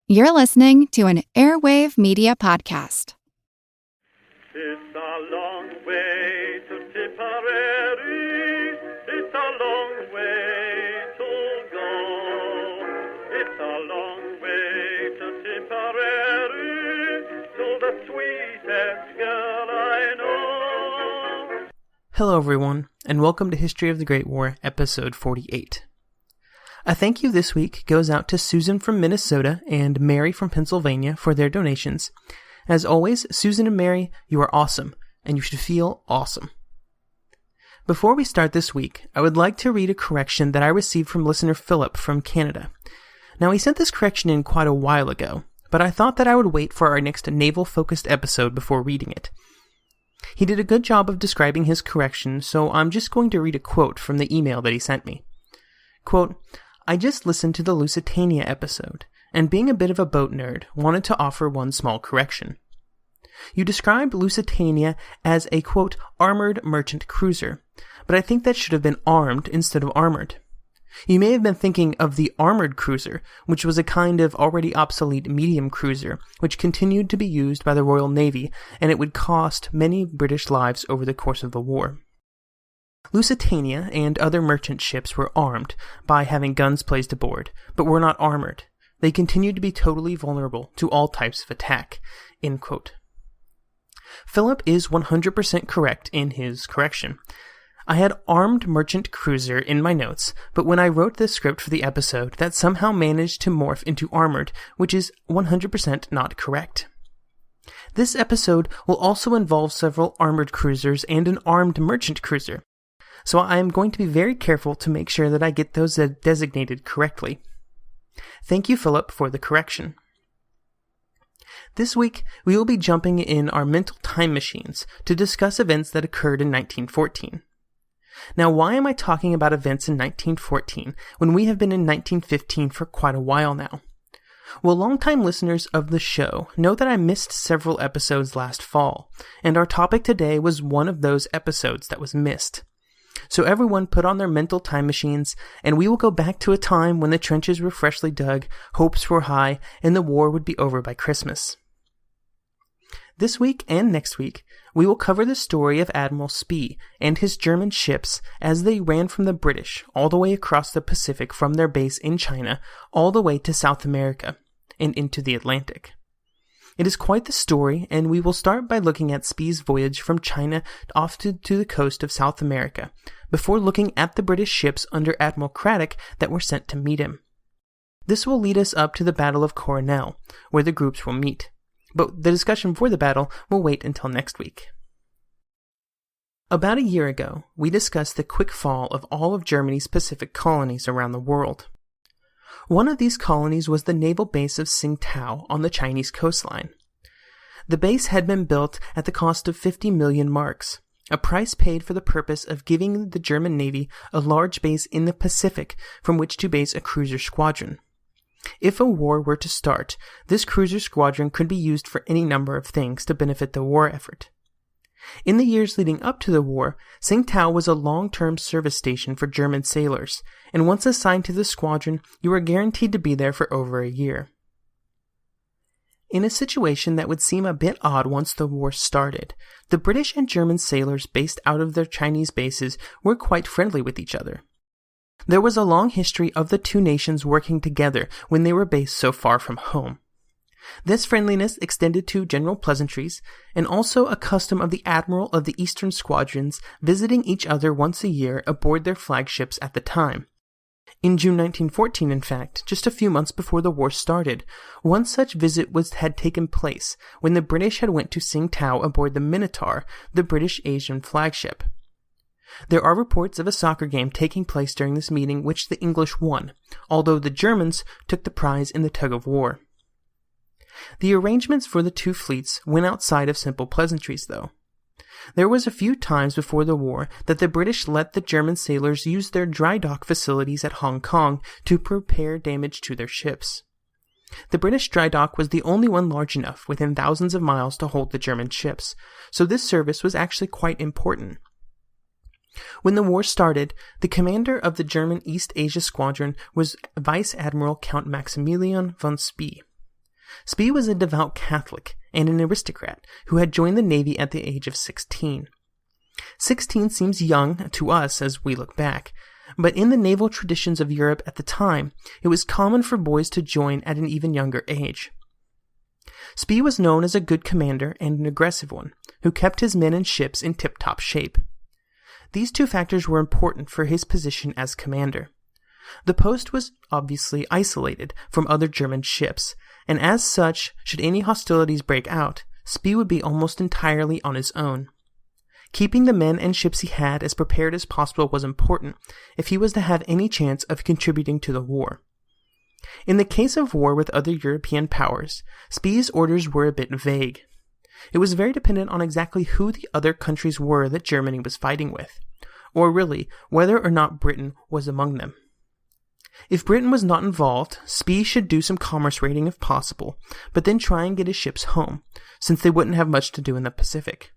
You're listening to an Airwave Media Podcast. It's a long way to Tipperary. It's a long way to go. It's a long way to Tipperary, to the sweetest girl I know. Hello everyone, and welcome to History of the Great War, episode 48. A thank you this week goes out to Susan from Minnesota and Mary from Pennsylvania for their donations. As always, Susan and Mary, you are awesome, and you should feel awesome. Before we start this week, I would like to read a correction that I received from listener Philip from Canada. Now, he sent this correction in quite a while ago, but I thought that I would wait for our next naval-focused episode before reading it. He did a good job of describing his correction, so I'm just going to read a quote from the email that he sent me. Quote, I just listened to the Lusitania episode, and being a bit of a boat nerd, wanted to offer one small correction. You described Lusitania as a, quote, armored merchant cruiser, but I think that should have been armed instead of armored. You may have been thinking of the armored cruiser, which was a kind of already obsolete medium cruiser, which continued to be used by the Royal Navy, and it would cost many British lives over the course of the war. Lusitania and other merchant ships were armed by having guns placed aboard, but were not armored. They continued to be totally vulnerable to all types of attack. End quote. Philip is 100% correct in his correction. I had armed merchant cruiser in my notes, but when I wrote the script for the episode, that somehow managed to morph into armored, which is 100% not correct. This episode will also involve several armored cruisers and an armed merchant cruiser, so I am going to be very careful to make sure that I get those designated correctly. Thank you, Philip, for the correction. This week, we will be jumping in our mental time machines to discuss events that occurred in 1914. Now, why am I talking about events in 1914 when we have been in 1915 for quite a while now? Well, longtime listeners of the show know that I missed several episodes last fall, and our topic today was one of those episodes that was missed. So everyone put on their mental time machines, and we will go back to a time when the trenches were freshly dug, hopes were high, and the war would be over by Christmas. This week and next week, we will cover the story of Admiral Spee and his German ships as they ran from the British all the way across the Pacific from their base in China all the way to South America and into the Atlantic. It is quite the story, and we will start by looking at Spee's voyage from China off to the coast of South America, before looking at the British ships under Admiral Craddock that were sent to meet him. This will lead us up to the Battle of Coronel, where the groups will meet, but the discussion for the battle will wait until next week. About a year ago, we discussed the quick fall of all of Germany's Pacific colonies around the world. One of these colonies was the naval base of Tsingtao on the Chinese coastline. The base had been built at the cost of 50 million marks, a price paid for the purpose of giving the German Navy a large base in the Pacific from which to base a cruiser squadron. If a war were to start, this cruiser squadron could be used for any number of things to benefit the war effort. In the years leading up to the war, Tsingtao was a long-term service station for German sailors, and once assigned to the squadron, you were guaranteed to be there for over a year. In a situation that would seem a bit odd once the war started, the British and German sailors based out of their Chinese bases were quite friendly with each other. There was a long history of the two nations working together when they were based so far from home. This friendliness extended to general pleasantries, and also a custom of the admiral of the eastern squadrons visiting each other once a year aboard their flagships at the time. In June 1914, in fact, just a few months before the war started, one such visit had taken place when the British had went to Tsingtao aboard the Minotaur, the British Asian flagship. There are reports of a soccer game taking place during this meeting which the English won, although the Germans took the prize in the tug-of-war. The arrangements for the two fleets went outside of simple pleasantries, though. There was a few times before the war that the British let the German sailors use their dry dock facilities at Hong Kong to repair damage to their ships. The British dry dock was the only one large enough within thousands of miles to hold the German ships, so this service was actually quite important. When the war started, the commander of the German East Asia Squadron was Vice Admiral Count Maximilian von Spee. Spee was a devout Catholic and an aristocrat who had joined the Navy at the age of 16. 16 seems young to us as we look back, but in the naval traditions of Europe at the time, it was common for boys to join at an even younger age. Spee was known as a good commander and an aggressive one, who kept his men and ships in tip-top shape. These two factors were important for his position as commander. The post was obviously isolated from other German ships, and as such, should any hostilities break out, Spee would be almost entirely on his own. Keeping the men and ships he had as prepared as possible was important if he was to have any chance of contributing to the war. In the case of war with other European powers, Spee's orders were a bit vague. It was very dependent on exactly who the other countries were that Germany was fighting with, or really, whether or not Britain was among them. If Britain was not involved, Spee should do some commerce raiding if possible, but then try and get his ships home, since they wouldn't have much to do in the Pacific.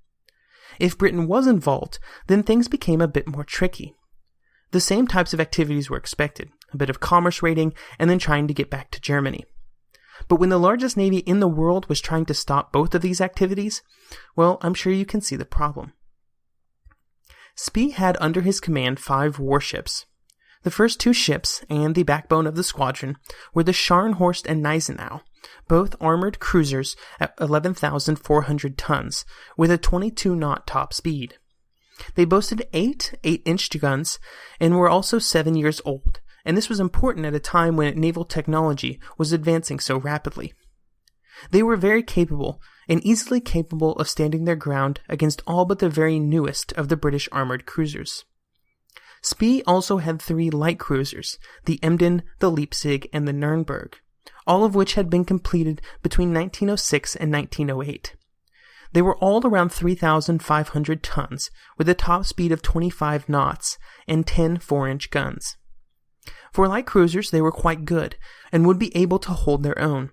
If Britain was involved, then things became a bit more tricky. The same types of activities were expected, a bit of commerce raiding, and then trying to get back to Germany. But when the largest navy in the world was trying to stop both of these activities, well, I'm sure you can see the problem. Spee had under his command 5 warships. The first 2 ships, and the backbone of the squadron, were the Scharnhorst and Gneisenau, both armored cruisers at 11,400 tons, with a 22-knot top speed. They boasted 8 8-inch guns and were also 7 years old, and this was important at a time when naval technology was advancing so rapidly. They were very capable, and easily capable of standing their ground against all but the very newest of the British armored cruisers. Spee also had 3 light cruisers, the Emden, the Leipzig, and the Nürnberg, all of which had been completed between 1906 and 1908. They were all around 3,500 tons, with a top speed of 25 knots and 10 4-inch guns. For light cruisers, they were quite good, and would be able to hold their own.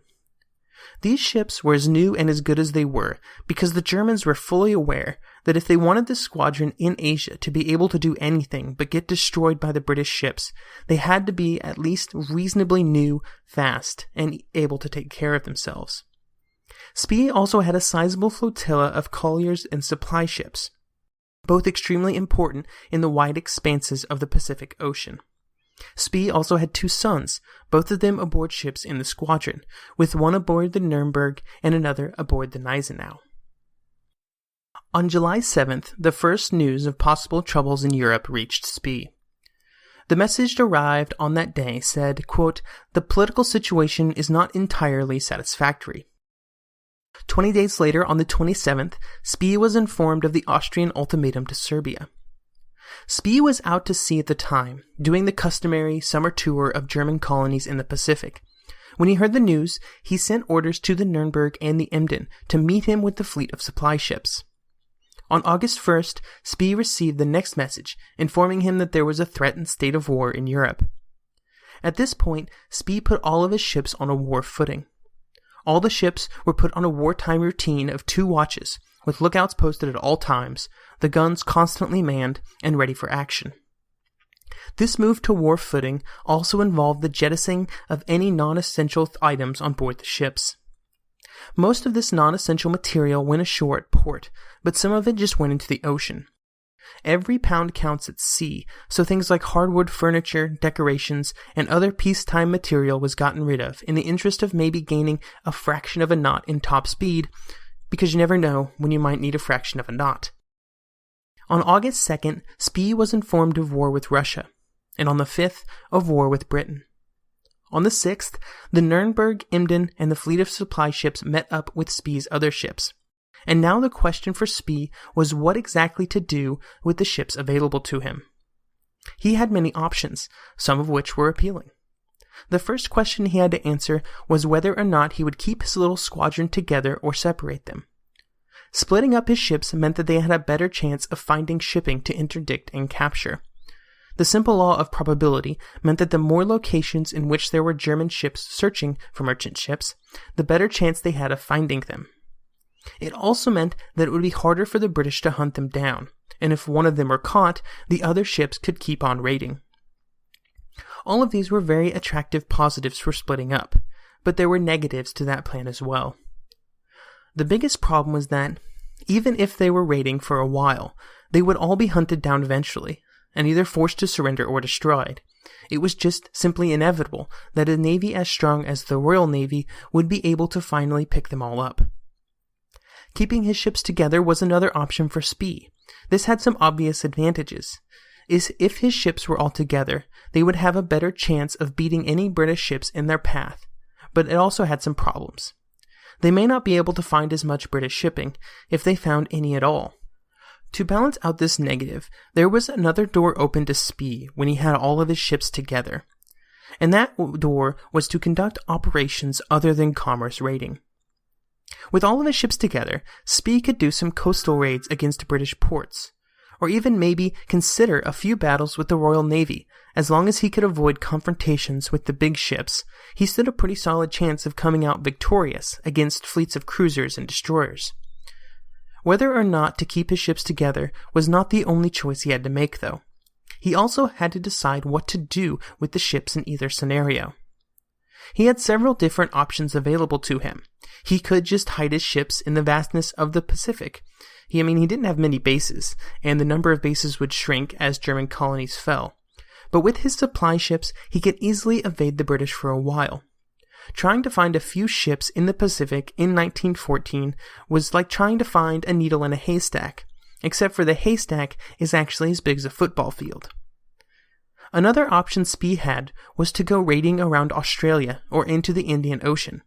These ships were as new and as good as they were, because the Germans were fully aware that if they wanted the squadron in Asia to be able to do anything but get destroyed by the British ships, they had to be at least reasonably new, fast, and able to take care of themselves. Spee also had a sizable flotilla of colliers and supply ships, both extremely important in the wide expanses of the Pacific Ocean. Spee also had 2 sons, both of them aboard ships in the squadron, with one aboard the Nürnberg and another aboard the Gneisenau. On July 7th, the first news of possible troubles in Europe reached Spee. The message arrived on that day said, quote, "The political situation is not entirely satisfactory." 20 days later, on the 27th, Spee was informed of the Austrian ultimatum to Serbia. Spee was out to sea at the time, doing the customary summer tour of German colonies in the Pacific. When he heard the news, he sent orders to the Nürnberg and the Emden to meet him with the fleet of supply ships. On August 1st, Spee received the next message, informing him that there was a threatened state of war in Europe. At this point, Spee put all of his ships on a war footing. All the ships were put on a wartime routine of 2 watches, with lookouts posted at all times, the guns constantly manned and ready for action. This move to war footing also involved the jettisoning of any non-essential items on board the ships. Most of this non-essential material went ashore at port, but some of it just went into the ocean. Every pound counts at sea, so things like hardwood furniture, decorations, and other peacetime material was gotten rid of in the interest of maybe gaining a fraction of a knot in top speed, because you never know when you might need a fraction of a knot. On August 2nd, Spee was informed of war with Russia, and on the 5th, of war with Britain. On the 6th, the Nürnberg, Emden, and the fleet of supply ships met up with Spee's other ships. And now the question for Spee was what exactly to do with the ships available to him. He had many options, some of which were appealing. The first question he had to answer was whether or not he would keep his little squadron together or separate them. Splitting up his ships meant that they had a better chance of finding shipping to interdict and capture. The simple law of probability meant that the more locations in which there were German ships searching for merchant ships, the better chance they had of finding them. It also meant that it would be harder for the British to hunt them down, and if one of them were caught, the other ships could keep on raiding. All of these were very attractive positives for splitting up, but there were negatives to that plan as well. The biggest problem was that, even if they were raiding for a while, they would all be hunted down eventually, and either forced to surrender or destroyed. It was just simply inevitable that a navy as strong as the Royal Navy would be able to finally pick them all up. Keeping his ships together was another option for Spee. This had some obvious advantages. If his ships were all together, they would have a better chance of beating any British ships in their path, but it also had some problems. They may not be able to find as much British shipping, if they found any at all. To balance out this negative, there was another door open to Spee when he had all of his ships together, and that door was to conduct operations other than commerce raiding. With all of his ships together, Spee could do some coastal raids against British ports, or even maybe consider a few battles with the Royal Navy. As long as he could avoid confrontations with the big ships, he stood a pretty solid chance of coming out victorious against fleets of cruisers and destroyers. Whether or not to keep his ships together was not the only choice he had to make, though. He also had to decide what to do with the ships in either scenario. He had several different options available to him. He could just hide his ships in the vastness of the Pacific. He didn't have many bases, and the number of bases would shrink as German colonies fell. But with his supply ships, he could easily evade the British for a while. Trying to find a few ships in the Pacific in 1914 was like trying to find a needle in a haystack, except for the haystack is actually as big as a football field. Another option Spee had was to go raiding around Australia or into the Indian Ocean.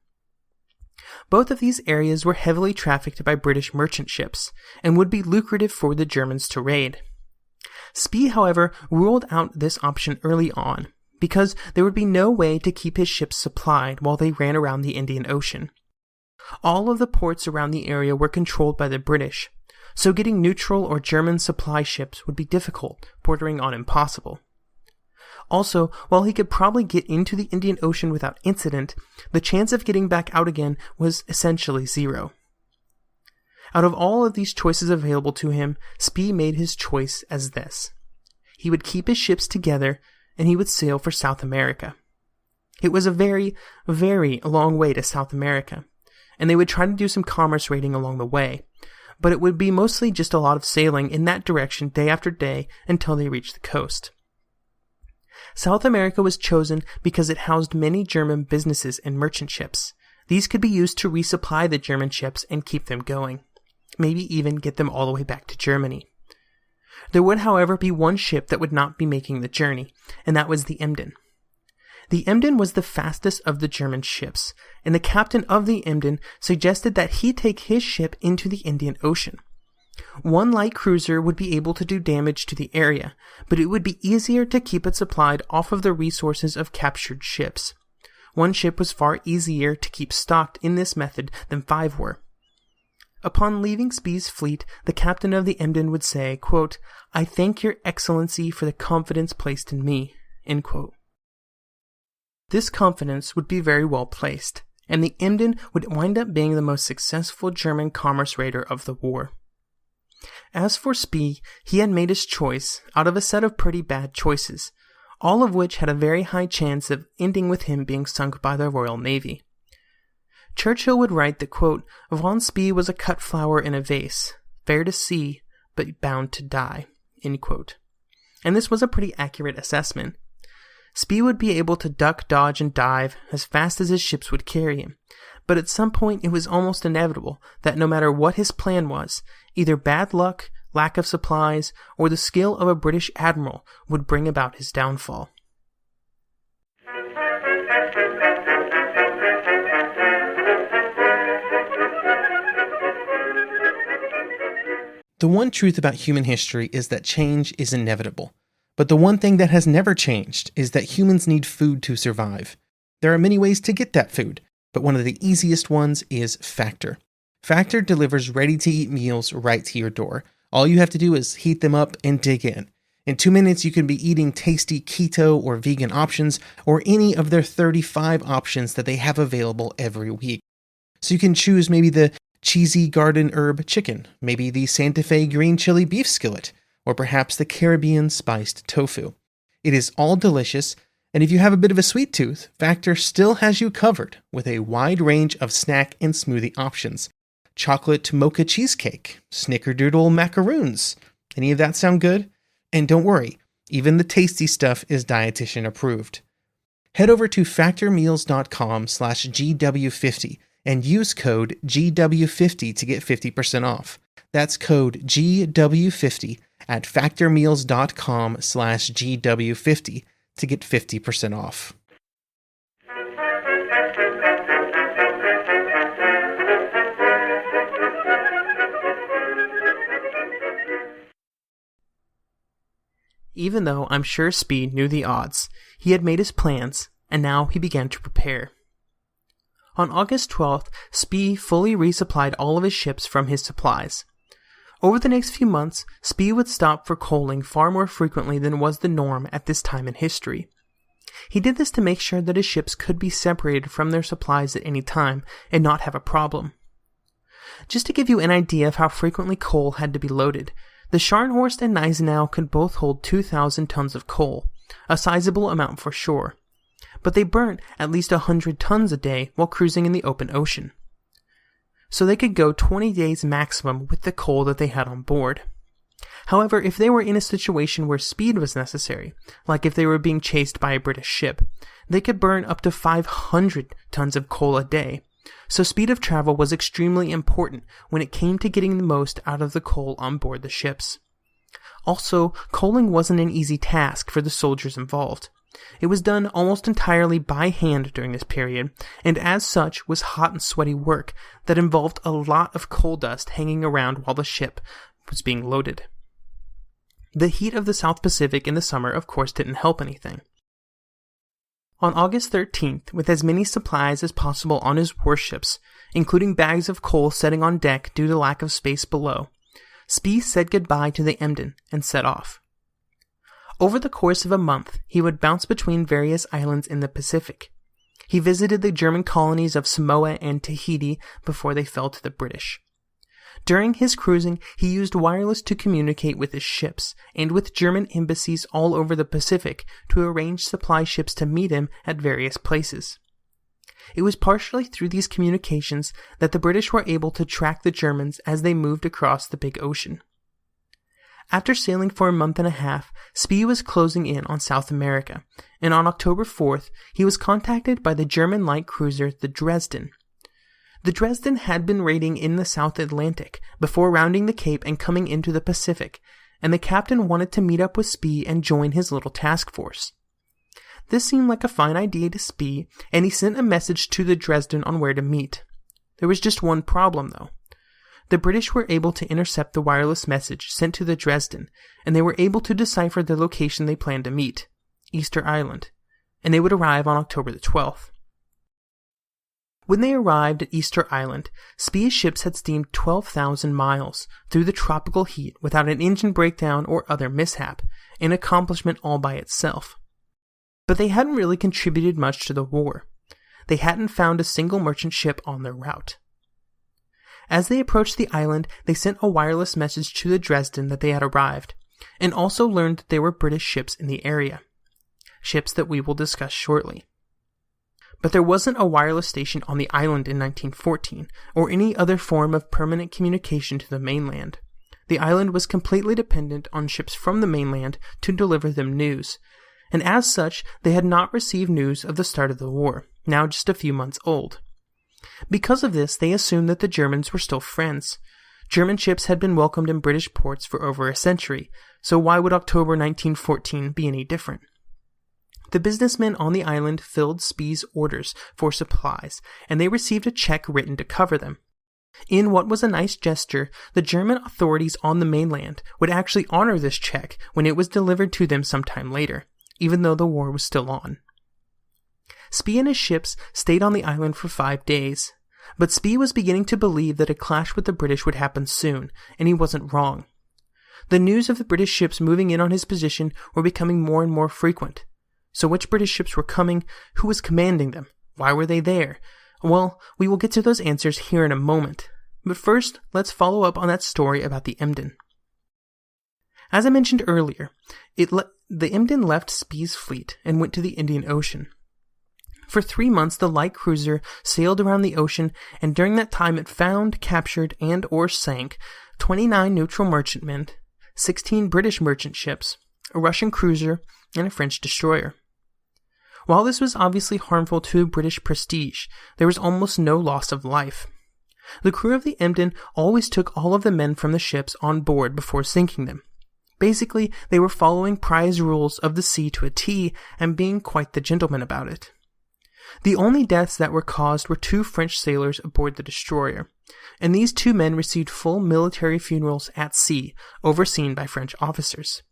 Both of these areas were heavily trafficked by British merchant ships and would be lucrative for the Germans to raid. Spee, however, ruled out this option early on, because there would be no way to keep his ships supplied while they ran around the Indian Ocean. All of the ports around the area were controlled by the British, so getting neutral or German supply ships would be difficult, bordering on impossible. Also, while he could probably get into the Indian Ocean without incident, the chance of getting back out again was essentially zero. Out of all of these choices available to him, Spee made his choice as this. He would keep his ships together, and he would sail for South America. It was a very, very long way to South America, and they would try to do some commerce raiding along the way, but it would be mostly just a lot of sailing in that direction day after day until they reached the coast. South America was chosen because it housed many German businesses and merchant ships. These could be used to resupply the German ships and keep them going, maybe even get them all the way back to Germany. There would, however, be one ship that would not be making the journey, and that was the Emden. The Emden was the fastest of the German ships, and the captain of the Emden suggested that he take his ship into the Indian Ocean. One light cruiser would be able to do damage to the area, but it would be easier to keep it supplied off of the resources of captured ships. One ship was far easier to keep stocked in this method than 5 were. Upon leaving Spee's fleet, the captain of the Emden would say, quote, "I thank your excellency for the confidence placed in me," end quote. This confidence would be very well placed, and the Emden would wind up being the most successful German commerce raider of the war. As for Spee, he had made his choice out of a set of pretty bad choices, all of which had a very high chance of ending with him being sunk by the Royal Navy. Churchill would write that, quote, "Von Spee was a cut flower in a vase, fair to see, but bound to die," end quote. And this was a pretty accurate assessment. Spee would be able to duck, dodge, and dive as fast as his ships would carry him, but at some point it was almost inevitable that no matter what his plan was, either bad luck, lack of supplies, or the skill of a British admiral would bring about his downfall. The one truth about human history is that change is inevitable. But the one thing that has never changed is that humans need food to survive. There are many ways to get that food, but one of the easiest ones is Factor. Factor delivers ready-to-eat meals right to your door. All you have to do is heat them up and dig in. In 2 minutes, you can be eating tasty keto or vegan options, or any of their 35 options that they have available every week. So you can choose maybe the cheesy garden herb chicken, maybe the Santa Fe green chili beef skillet, or perhaps the Caribbean spiced tofu. It is all delicious, And if you have a bit of a sweet tooth, Factor still has you covered with a wide range of snack and smoothie options. Chocolate mocha cheesecake, snickerdoodle macaroons. Any of that sound good? And don't worry, even the tasty stuff is dietitian approved. Head over to factormeals.com/GW50 and use code GW50 to get 50% off. That's code GW50 at factormeals.com/GW50 to get 50% off. Even though I'm sure Spee knew the odds, he had made his plans, and now he began to prepare. On August 12th, Spee fully resupplied all of his ships from his supplies. Over the next few months, Spee would stop for coaling far more frequently than was the norm at this time in history. He did this to make sure that his ships could be separated from their supplies at any time and not have a problem. Just to give you an idea of how frequently coal had to be loaded, the Scharnhorst and Gneisenau could both hold 2,000 tons of coal, a sizable amount for sure, but they burnt at least 100 tons a day while cruising in the open ocean. So they could go 20 days maximum with the coal that they had on board. However, if they were in a situation where speed was necessary, like if they were being chased by a British ship, they could burn up to 500 tons of coal a day. So speed of travel was extremely important when it came to getting the most out of the coal on board the ships. Also, coaling wasn't an easy task for the soldiers involved. It was done almost entirely by hand during this period, and as such was hot and sweaty work that involved a lot of coal dust hanging around while the ship was being loaded. The heat of the South Pacific in the summer, of course, didn't help anything. On August 13th, with as many supplies as possible on his warships, including bags of coal setting on deck due to lack of space below, Spee said goodbye to the Emden and set off. Over the course of a month, he would bounce between various islands in the Pacific. He visited the German colonies of Samoa and Tahiti before they fell to the British. During his cruising, he used wireless to communicate with his ships and with German embassies all over the Pacific to arrange supply ships to meet him at various places. It was partially through these communications that the British were able to track the Germans as they moved across the big ocean. After sailing for a month and a half, Spee was closing in on South America, and on October 4th, he was contacted by the German light cruiser the Dresden. The Dresden had been raiding in the South Atlantic before rounding the Cape and coming into the Pacific, and the captain wanted to meet up with Spee and join his little task force. This seemed like a fine idea to Spee, and he sent a message to the Dresden on where to meet. There was just one problem, though. The British were able to intercept the wireless message sent to the Dresden, and they were able to decipher the location they planned to meet, Easter Island, and they would arrive on October the 12th. When they arrived at Easter Island, Spee's ships had steamed 12,000 miles through the tropical heat without an engine breakdown or other mishap, an accomplishment all by itself. But they hadn't really contributed much to the war. They hadn't found a single merchant ship on their route. As they approached the island, they sent a wireless message to the Dresden that they had arrived, and also learned that there were British ships in the area. Ships that we will discuss shortly. But there wasn't a wireless station on the island in 1914, or any other form of permanent communication to the mainland. The island was completely dependent on ships from the mainland to deliver them news, and as such, they had not received news of the start of the war, now just a few months old. Because of this, they assumed that the Germans were still friends. German ships had been welcomed in British ports for over a century, so why would October 1914 be any different? The businessmen on the island filled Spee's orders for supplies, and they received a check written to cover them. In what was a nice gesture, the German authorities on the mainland would actually honor this check when it was delivered to them sometime later, even though the war was still on. Spee and his ships stayed on the island for 5 days, but Spee was beginning to believe that a clash with the British would happen soon, and he wasn't wrong. The news of the British ships moving in on his position were becoming more and more frequent. So which British ships were coming? Who was commanding them? Why were they there? Well, we will get to those answers here in a moment. But first, let's follow up on that story about the Emden. As I mentioned earlier, the Emden left Spee's fleet and went to the Indian Ocean. For 3 months, the light cruiser sailed around the ocean, and during that time it found, captured, and or sank 29 neutral merchantmen, 16 British merchant ships, a Russian cruiser, and a French destroyer. While this was obviously harmful to British prestige, there was almost no loss of life. The crew of the Emden always took all of the men from the ships on board before sinking them. Basically, they were following prize rules of the sea to a T and being quite the gentlemen about it. The only deaths that were caused were 2 French sailors aboard the destroyer, and these 2 men received full military funerals at sea, overseen by French officers.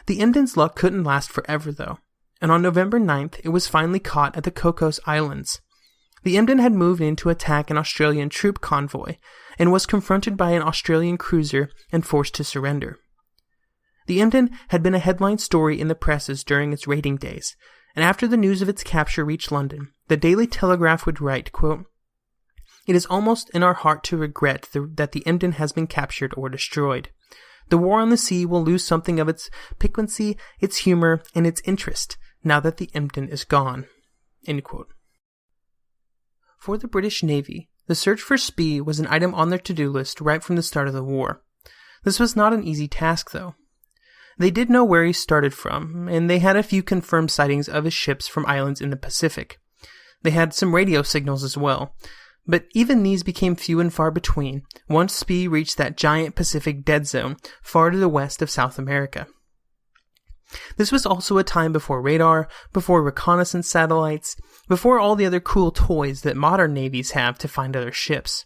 The Emden's luck couldn't last forever, though, and on November 9th it was finally caught at the Cocos Islands. The Emden had moved in to attack an Australian troop convoy, and was confronted by an Australian cruiser and forced to surrender. The Emden had been a headline story in the presses during its raiding days, and after the news of its capture reached London, the Daily Telegraph would write, quote, "It is almost in our heart to regret that the Emden has been captured or destroyed. The war on the sea will lose something of its piquancy, its humor, and its interest, now that the Emden is gone." End quote. For the British Navy, the search for Spee was an item on their to-do list right from the start of the war. This was not an easy task, though. They did know where he started from, and they had a few confirmed sightings of his ships from islands in the Pacific. They had some radio signals as well, but even these became few and far between once Spee reached that giant Pacific dead zone far to the west of South America. This was also a time before radar, before reconnaissance satellites, before all the other cool toys that modern navies have to find other ships.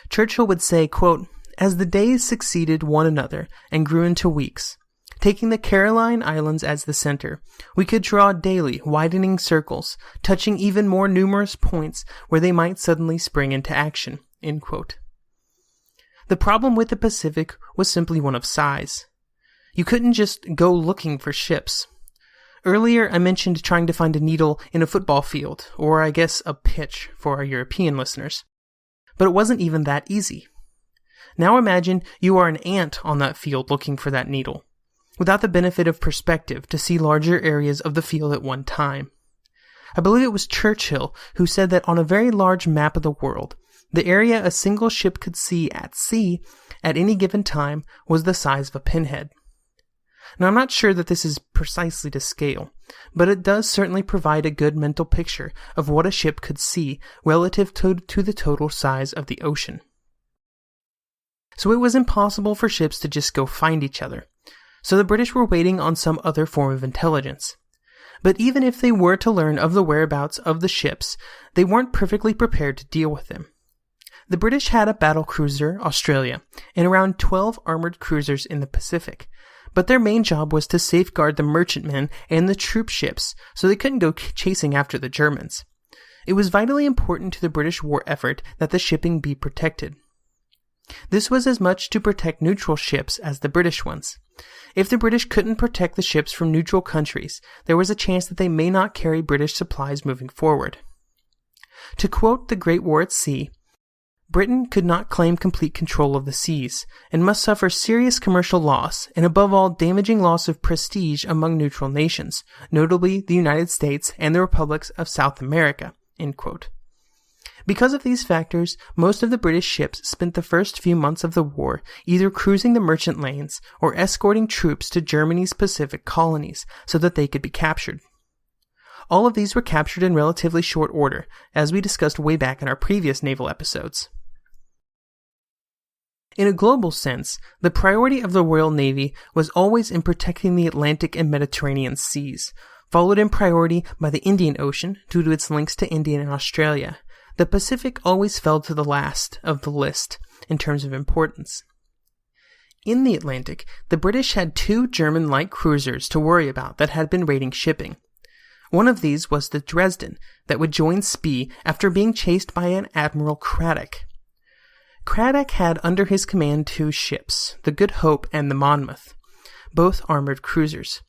Churchill would say, quote, "As the days succeeded one another and grew into weeks, taking the Caroline Islands as the center, we could draw daily widening circles, touching even more numerous points where they might suddenly spring into action." End quote. The problem with the Pacific was simply one of size. You couldn't just go looking for ships. Earlier, I mentioned trying to find a needle in a football field, or I guess a pitch for our European listeners. But it wasn't even that easy. Now imagine you are an ant on that field looking for that needle, without the benefit of perspective to see larger areas of the field at one time. I believe it was Churchill who said that on a very large map of the world, the area a single ship could see at sea at any given time was the size of a pinhead. Now, I'm not sure that this is precisely to scale, but it does certainly provide a good mental picture of what a ship could see relative to the total size of the ocean. So it was impossible for ships to just go find each other. So the British were waiting on some other form of intelligence. But even if they were to learn of the whereabouts of the ships, they weren't perfectly prepared to deal with them. The British had a battle cruiser, Australia, and around 12 armored cruisers in the Pacific, but their main job was to safeguard the merchantmen and the troop ships so they couldn't go chasing after the Germans. It was vitally important to the British war effort that the shipping be protected. This was as much to protect neutral ships as the British ones. If the British couldn't protect the ships from neutral countries, there was a chance that they may not carry British supplies moving forward. To quote The Great War at Sea, "Britain could not claim complete control of the seas, and must suffer serious commercial loss, and above all damaging loss of prestige among neutral nations, notably the United States and the republics of South America." End quote. Because of these factors, most of the British ships spent the first few months of the war either cruising the merchant lanes or escorting troops to Germany's Pacific colonies so that they could be captured. All of these were captured in relatively short order, as we discussed way back in our previous naval episodes. In a global sense, the priority of the Royal Navy was always in protecting the Atlantic and Mediterranean seas, followed in priority by the Indian Ocean due to its links to India and Australia. The Pacific always fell to the last of the list in terms of importance. In the Atlantic, the British had 2 German light cruisers to worry about that had been raiding shipping. One of these was the Dresden, that would join Spee after being chased by an Admiral Craddock. Craddock had under his command 2 ships, the Good Hope and the Monmouth, both armored cruisers.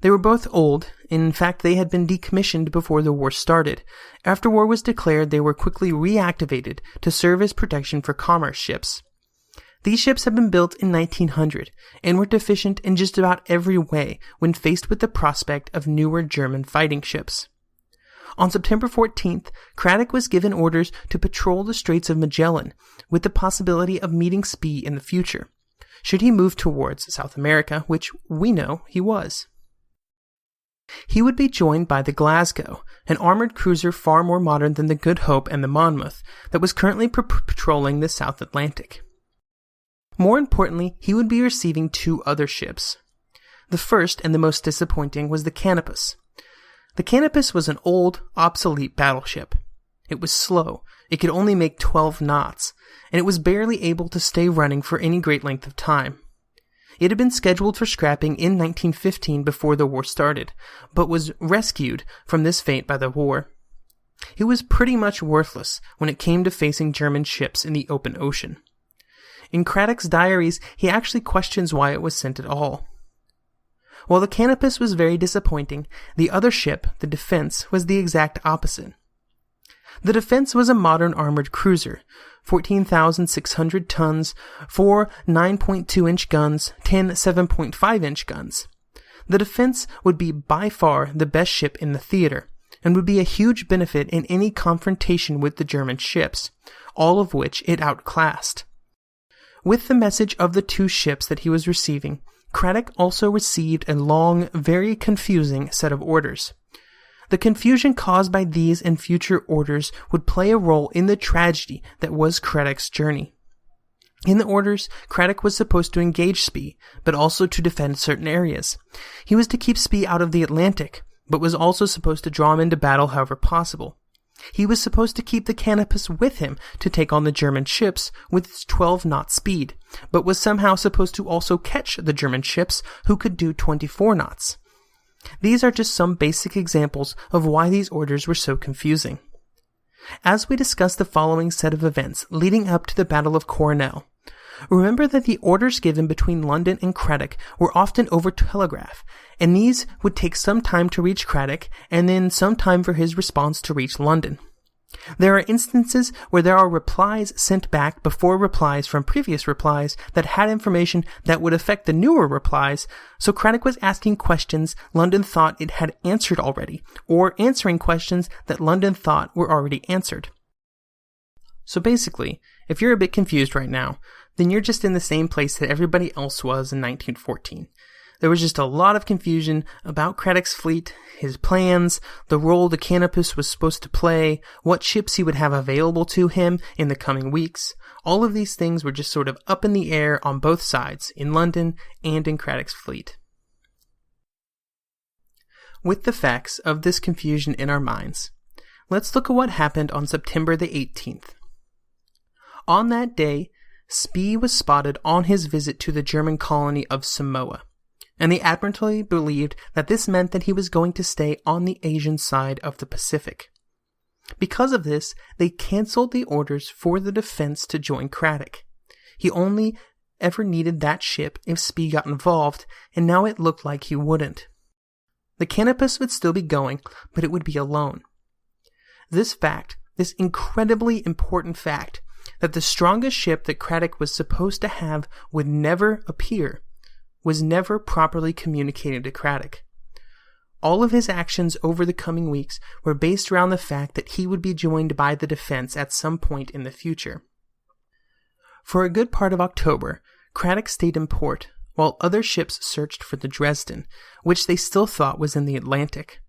They were both old, and in fact they had been decommissioned before the war started. After war was declared, they were quickly reactivated to serve as protection for commerce ships. These ships had been built in 1900 and were deficient in just about every way when faced with the prospect of newer German fighting ships. On September 14th, Craddock was given orders to patrol the Straits of Magellan with the possibility of meeting Spee in the future, should he move towards South America, which we know he was. He would be joined by the Glasgow, an armored cruiser far more modern than the Good Hope and the Monmouth that was currently patrolling the South Atlantic. More importantly, he would be receiving two other ships. The first and the most disappointing was the Canopus. The Canopus was an old, obsolete battleship. It was slow, it could only make 12 knots, and it was barely able to stay running for any great length of time. It had been scheduled for scrapping in 1915 before the war started, but was rescued from this fate by the war. It was pretty much worthless when it came to facing German ships in the open ocean. In Craddock's diaries, he actually questions why it was sent at all. While the Canopus was very disappointing, the other ship, the Defense, was the exact opposite. The Defense was a modern armored cruiser, 14,600 tons, 4 9.2-inch guns, 10 7.5-inch guns. The Defense would be by far the best ship in the theater, and would be a huge benefit in any confrontation with the German ships, all of which it outclassed. With the message of the two ships that he was receiving, Craddock also received a long, very confusing set of orders. The confusion caused by these and future orders would play a role in the tragedy that was Craddock's journey. In the orders, Craddock was supposed to engage Spee, but also to defend certain areas. He was to keep Spee out of the Atlantic, but was also supposed to draw him into battle however possible. He was supposed to keep the Canopus with him to take on the German ships with its 12-knot speed, but was somehow supposed to also catch the German ships who could do 24 knots. These are just some basic examples of why these orders were so confusing. As we discuss the following set of events leading up to the Battle of Coronel, remember that the orders given between London and Craddock were often over telegraph, and these would take some time to reach Craddock and then some time for his response to reach London. There are instances where there are replies sent back before replies from previous replies that had information that would affect the newer replies, so Craddock was asking questions London thought it had answered already, or answering questions that London thought were already answered. So basically, if you're a bit confused right now, then you're just in the same place that everybody else was in 1914. There was just a lot of confusion about Craddock's fleet, his plans, the role the Canopus was supposed to play, what ships he would have available to him in the coming weeks. All of these things were just sort of up in the air on both sides, in London and in Craddock's fleet. With the facts of this confusion in our minds, let's look at what happened on September the 18th. On that day, Spee was spotted on his visit to the German colony of Samoa, and the Admiralty believed that this meant that he was going to stay on the Asian side of the Pacific. Because of this, they canceled the orders for the Defense to join Craddock. He only ever needed that ship if Spee got involved, and now it looked like he wouldn't. The Canopus would still be going, but it would be alone. This fact, this incredibly important fact, that the strongest ship that Craddock was supposed to have would never appear, was never properly communicated to Craddock. All of his actions over the coming weeks were based around the fact that he would be joined by the Defense at some point in the future. For a good part of October, Craddock stayed in port, while other ships searched for the Dresden, which they still thought was in the Atlantic.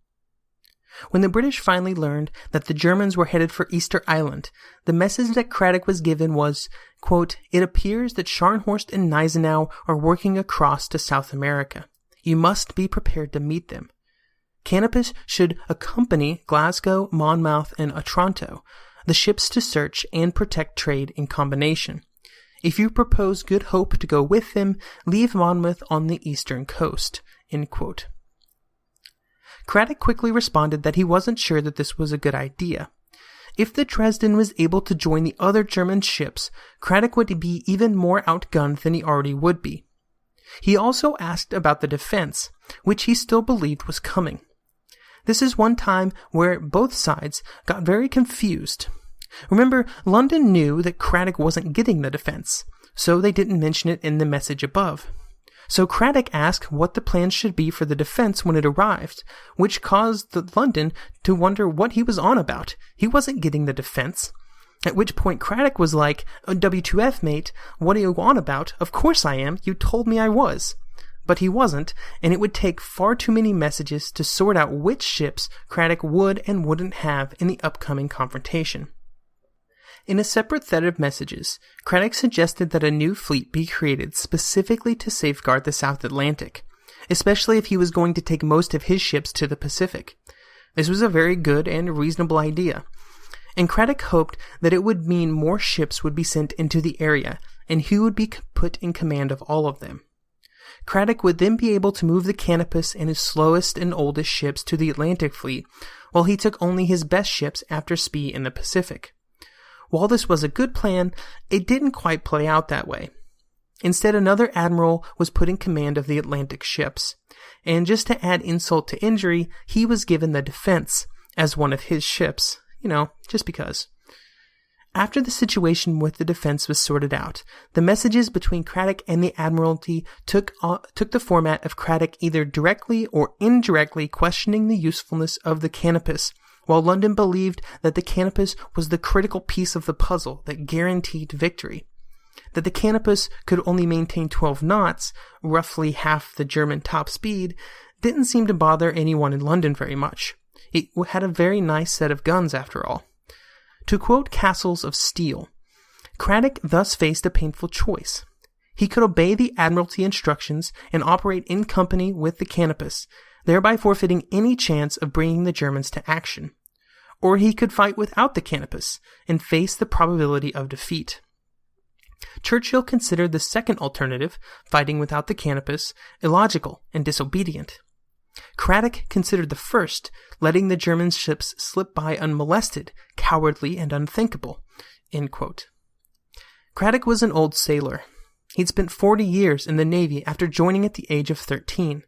When the British finally learned that the Germans were headed for Easter Island, the message that Craddock was given was, quote, "It appears that Scharnhorst and Gneisenau are working across to South America. You must be prepared to meet them. Canopus should accompany Glasgow, Monmouth, and Otranto, the ships to search and protect trade in combination. If you propose Good Hope to go with them, leave Monmouth on the eastern coast." End quote. Craddock quickly responded that he wasn't sure that this was a good idea. If the Dresden was able to join the other German ships, Craddock would be even more outgunned than he already would be. He also asked about the Defense, which he still believed was coming. This is one time where both sides got very confused. Remember, London knew that Craddock wasn't getting the Defense, so they didn't mention it in the message above. So Craddock asked what the plan should be for the defense when it arrived, which caused London to wonder what he was on about. He wasn't getting the defense. At which point Craddock was like, "WTF, mate, what are you on about? Of course I am, you told me I was." But he wasn't, and it would take far too many messages to sort out which ships Craddock would and wouldn't have in the upcoming confrontation. In a separate thread of messages, Craddock suggested that a new fleet be created specifically to safeguard the South Atlantic, especially if he was going to take most of his ships to the Pacific. This was a very good and reasonable idea, and Craddock hoped that it would mean more ships would be sent into the area, and he would be put in command of all of them. Craddock would then be able to move the Canopus and his slowest and oldest ships to the Atlantic Fleet, while he took only his best ships after Spee in the Pacific. While this was a good plan, it didn't quite play out that way. Instead, another admiral was put in command of the Atlantic ships, and just to add insult to injury, he was given the Defense as one of his ships, just because. After the situation with the Defense was sorted out, the messages between Craddock and the Admiralty took the format of Craddock either directly or indirectly questioning the usefulness of the Canopus, while London believed that the Canopus was the critical piece of the puzzle that guaranteed victory. That the Canopus could only maintain 12 knots, roughly half the German top speed, didn't seem to bother anyone in London very much. It had a very nice set of guns after all. To quote Castles of Steel, Craddock thus faced a painful choice. He could obey the Admiralty instructions and operate in company with the Canopus, thereby forfeiting any chance of bringing the Germans to action. Or he could fight without the Canopus and face the probability of defeat. Churchill considered the second alternative, fighting without the Canopus, illogical and disobedient. Craddock considered the first, letting the German ships slip by unmolested, cowardly, and unthinkable. End quote. Craddock was an old sailor. He'd spent 40 years in the Navy after joining at the age of 13.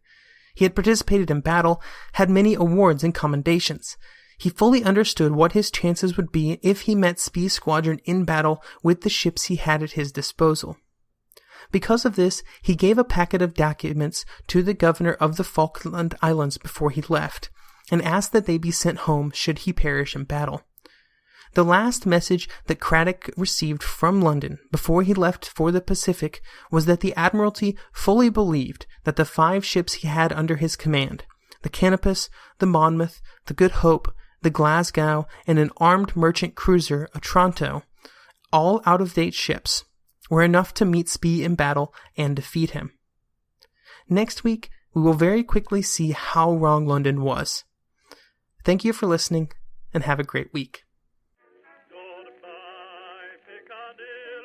He had participated in battle, had many awards and commendations. He fully understood what his chances would be if he met Spee's squadron in battle with the ships he had at his disposal. Because of this, he gave a packet of documents to the governor of the Falkland Islands before he left, and asked that they be sent home should he perish in battle. The last message that Craddock received from London before he left for the Pacific was that the Admiralty fully believed that the 5 ships he had under his command, the Canopus, the Monmouth, the Good Hope, the Glasgow, and an armed merchant cruiser, Otranto, all out-of-date ships, were enough to meet Spee in battle and defeat him. Next week, we will very quickly see how wrong London was. Thank you for listening, and have a great week. Goodbye, Piccadilly.